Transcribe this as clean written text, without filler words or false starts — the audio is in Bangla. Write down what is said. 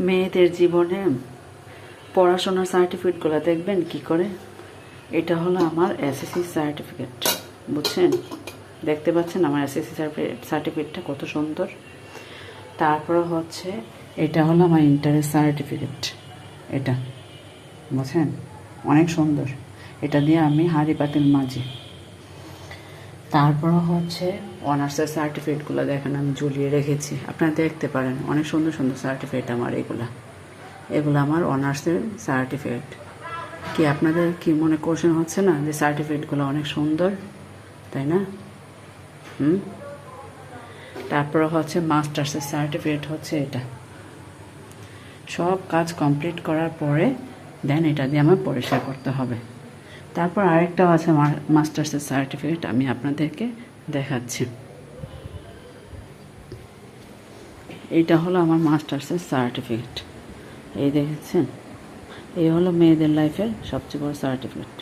মেয়েদের জীবনে পড়াশোনার সার্টিফিকেটগুলো দেখবেন কি করে। এটা হলো আমার এসএসসি সার্টিফিকেট, বুঝছেন? দেখতে পাচ্ছেন আমার এসএসসি সার্টিফিকেটটা কত সুন্দর। তারপরে হচ্ছে এটা হলো আমার ইন্টারের সার্টিফিকেট, এটা বুঝছেন, অনেক সুন্দর। এটা দিয়ে আমি হাঁড়ি পাতিল মাজি। তারপর হচ্ছে অনার্সের সার্টিফিকেটগুলো দেখেন আমি ঝুলিয়ে রেখেছি, আপনারা দেখতে পারেন। অনেক সুন্দর সুন্দর সার্টিফিকেট আমার এগুলো আমার অনার্সের সার্টিফিকেট। কি আপনাদের কি মনে কোশ্চেন হচ্ছে না যে সার্টিফিকেটগুলো অনেক সুন্দর, তাই না? তারপর হচ্ছে মাস্টার্সের সার্টিফিকেট হচ্ছে এটা। সব কাজ কমপ্লিট করার পরে দেন এটা দিয়ে আমার পরিষ্কার করতে হবে। তারপর আরেকটাও আছে মাস্টার্সের সার্টিফিকেট, আমি আপনাদেরকে দেখাচ্ছি। এইটা হলো আমার মাস্টার্সের সার্টিফিকেট, এই দেখেছেন? এই হলো মেয়েদের লাইফের সবচেয়ে বড় সার্টিফিকেট।